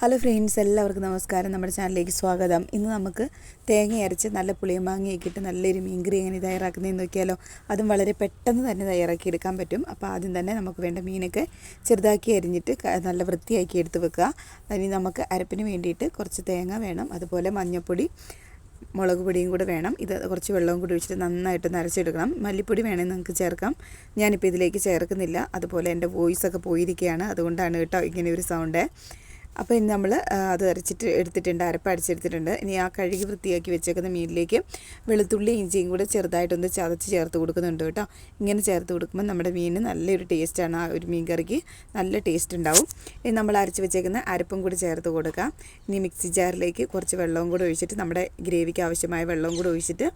Hello friends, എല്ലാവർക്കും നമസ്കാരം. നമ്മുടെ ചാനലിലേക്ക് സ്വാഗതം. ഇന്ന് നമുക്ക് തേങ്ങ അരച്ച് നല്ല പുളിയും മാങ്ങയൊക്കെ ഇട്ട് നല്ലൊരു മീൻകറി എങ്ങനെ തയ്യാറാക്കുന്നതെന്ന് നോക്കിയാലോ. അതും വളരെ പെട്ടെന്ന് തന്നെ തയ്യാറാക്കി എടുക്കാൻ പറ്റും. അപ്പോൾ ആദ്യം തന്നെ നമുക്ക് വേണ്ട മീനൊക്കെ ചെറുതാക്കി അരിഞ്ഞിട്ട് നല്ല വൃത്തിയാക്കി എടുത്ത് വെക്കുക. ഇനി നമുക്ക് അരപ്പിന് വേണ്ടിയിട്ട് കുറച്ച് തേങ്ങ വേണം, അതുപോലെ മഞ്ഞൾപ്പൊടി, മുളക് പൊടിയും കൂടെ വേണം. ഇത് കുറച്ച് വെള്ളവും കൂടി ഒഴിച്ചിട്ട് നന്നായിട്ട് അരച്ചെടുക്കണം. മല്ലിപ്പൊടി വേണമെങ്കിൽ നിങ്ങൾക്ക് ചേർക്കാം, ഞാനിപ്പോൾ ഇതിലേക്ക് ചേർക്കുന്നില്ല. അതുപോലെ എൻ്റെ വോയിസൊക്കെ പോയിരിക്കുകയാണ്, അതുകൊണ്ടാണ് കേട്ടോ ഇങ്ങനെ ഒരു സൗണ്ട്. അപ്പോൾ ഇനി നമ്മൾ അത് എടുത്തിട്ടുണ്ട്, അരപ്പ് അരച്ചെടുത്തിട്ടുണ്ട്. ഇനി ആ കഴുകി വൃത്തിയാക്കി വെച്ചേക്കുന്ന മീനിലേക്ക് വെളുത്തുള്ളി ഇഞ്ചിയും കൂടെ ചെറുതായിട്ടൊന്ന് ചതച്ച് ചേർത്ത് കൊടുക്കുന്നുണ്ട് കേട്ടോ. ഇങ്ങനെ ചേർത്ത് കൊടുക്കുമ്പോൾ നമ്മുടെ മീൻ നല്ലൊരു ടേസ്റ്റാണ്, ആ ഒരു മീൻ കറിക്ക് നല്ല ടേസ്റ്റ് ഉണ്ടാവും. ഇനി നമ്മൾ അരച്ച് വെച്ചേക്കുന്ന അരപ്പും കൂടി ചേർത്ത് കൊടുക്കാം. ഇനി മിക്സി ജാറിലേക്ക് കുറച്ച് വെള്ളവും കൂടെ ഒഴിച്ചിട്ട്, നമ്മുടെ ഗ്രേവിക്ക് ആവശ്യമായ വെള്ളവും കൂടെ ഒഴിച്ചിട്ട്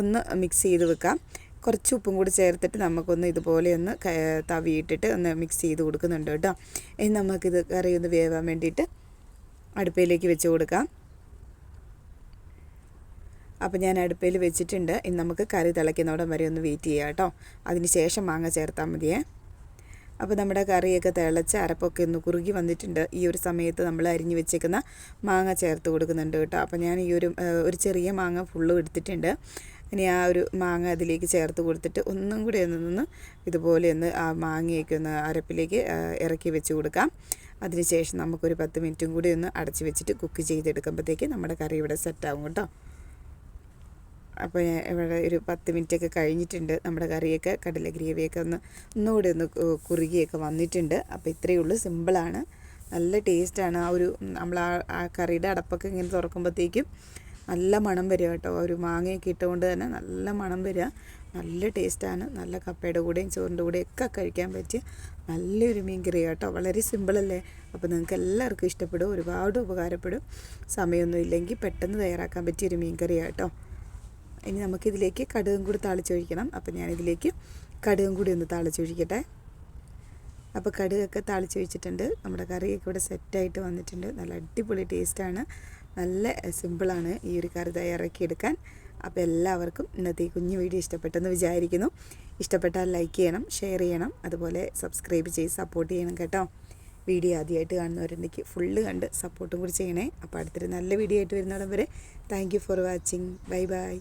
ഒന്ന് മിക്സ് ചെയ്ത് വെക്കാം. കുറച്ച് ഉപ്പും കൂടി ചേർത്തിട്ട് നമുക്കൊന്ന് ഇതുപോലെ ഒന്ന് തവിയിട്ടിട്ട് ഒന്ന് മിക്സ് ചെയ്ത് കൊടുക്കുന്നുണ്ട് കേട്ടോ. ഇനി നമുക്കിത് കറി ഒന്ന് വേവാൻ വേണ്ടിയിട്ട് അടുപ്പയിലേക്ക് വെച്ച് കൊടുക്കാം. അപ്പോൾ ഞാൻ അടുപ്പയിൽ വെച്ചിട്ടുണ്ട്. ഇനി നമുക്ക് കറി തിളയ്ക്കുന്നവിടം വരെ ഒന്ന് വെയിറ്റ് ചെയ്യാം കേട്ടോ. അതിന് ശേഷം മാങ്ങ ചേർത്താൽ മതിയേ. അപ്പോൾ നമ്മുടെ കറിയൊക്കെ തിളച്ച് അരപ്പൊക്കെ ഒന്ന് കുറുകി വന്നിട്ടുണ്ട്. ഈ ഒരു സമയത്ത് നമ്മൾ അരിഞ്ഞ് വെച്ചേക്കുന്ന മാങ്ങ ചേർത്ത് കൊടുക്കുന്നുണ്ട് കേട്ടോ. അപ്പോൾ ഞാൻ ഈ ഒരു ചെറിയ മാങ്ങ ഫുള്ളും എടുത്തിട്ടുണ്ട്. ഇനി ആ ഒരു മാങ്ങ അതിലേക്ക് ചേർത്ത് കൊടുത്തിട്ട് ഒന്നും കൂടി ഒന്ന് ഇതുപോലെ ഒന്ന് ആ മാങ്ങയൊക്കെ ഒന്ന് അരപ്പിലേക്ക് ഇറക്കി വെച്ച് കൊടുക്കാം. അതിനുശേഷം നമുക്കൊരു 10 മിനിറ്റും കൂടി ഒന്ന് അടച്ച് വെച്ചിട്ട് കുക്ക് ചെയ്തെടുക്കുമ്പോഴത്തേക്ക് നമ്മുടെ കറി ഇവിടെ സെറ്റാവും കേട്ടോ. അപ്പോൾ ഇവിടെ ഒരു 10 മിനിറ്റൊക്കെ കഴിഞ്ഞിട്ടുണ്ട്. നമ്മുടെ കറിയൊക്കെ കടല ഗ്രേവിയൊക്കെ ഒന്നുകൂടി ഒന്ന് കുറുകിയൊക്കെ വന്നിട്ടുണ്ട്. അപ്പോൾ ഇത്രയേ ഉള്ളൂ, സിമ്പിളാണ്, നല്ല ടേസ്റ്റാണ്. നമ്മൾ ആ കറിയുടെ അടപ്പൊക്കെ ഇങ്ങനെ തുറക്കുമ്പോഴത്തേക്കും നല്ല മണം വരിക കേട്ടോ. ഒരു മാങ്ങയൊക്കെ ഇട്ടുകൊണ്ട് തന്നെ നല്ല മണം വരിക, നല്ല ടേസ്റ്റാണ്. നല്ല കപ്പയുടെ കൂടെയും ചോറിൻ്റെ കൂടെയൊക്കെ കഴിക്കാൻ പറ്റിയ നല്ലൊരു മീൻ കറി കേട്ടോ. വളരെ സിമ്പിളല്ലേ. അപ്പോൾ നിങ്ങൾക്ക് എല്ലാവർക്കും ഇഷ്ടപ്പെടും, ഒരുപാട് ഉപകാരപ്പെടും. സമയമൊന്നും ഇല്ലെങ്കിൽ പെട്ടെന്ന് തയ്യാറാക്കാൻ പറ്റിയൊരു മീൻ കറി കേട്ടോ. ഇനി നമുക്കിതിലേക്ക് കടുകും കൂടി താളിച്ചൊഴിക്കണം. അപ്പോൾ ഞാനിതിലേക്ക് കടുകും കൂടി ഒന്ന് താളിച്ചൊഴിക്കട്ടെ. അപ്പോൾ കടുകൊക്കെ താളിച്ചൊഴിച്ചിട്ടുണ്ട്. നമ്മുടെ കറിയൊക്കെ ഇവിടെ സെറ്റായിട്ട് വന്നിട്ടുണ്ട്. നല്ല അടിപൊളി ടേസ്റ്റാണ്, നല്ല സിമ്പിളാണ് ഈ ഒരു കറി തയ്യാറാക്കിയെടുക്കാൻ. അപ്പോൾ എല്ലാവർക്കും ഇന്നത്തെ ഈ കുഞ്ഞു വീഡിയോ ഇഷ്ടപ്പെട്ടെന്ന് വിചാരിക്കുന്നു. ഇഷ്ടപ്പെട്ടാൽ ലൈക്ക് ചെയ്യണം, ഷെയർ ചെയ്യണം, അതുപോലെ സബ്സ്ക്രൈബ് ചെയ്ത് സപ്പോർട്ട് ചെയ്യണം കേട്ടോ. വീഡിയോ ആദ്യമായിട്ട് കാണുന്നവരുണ്ടെങ്കിൽ ഫുള്ള് കണ്ട് സപ്പോർട്ടും കൂടി ചെയ്യണേ. അപ്പോൾ അടുത്തൊരു നല്ല വീഡിയോ ആയിട്ട് വരുന്നിടം വരെ thank you for watching. Bye bye.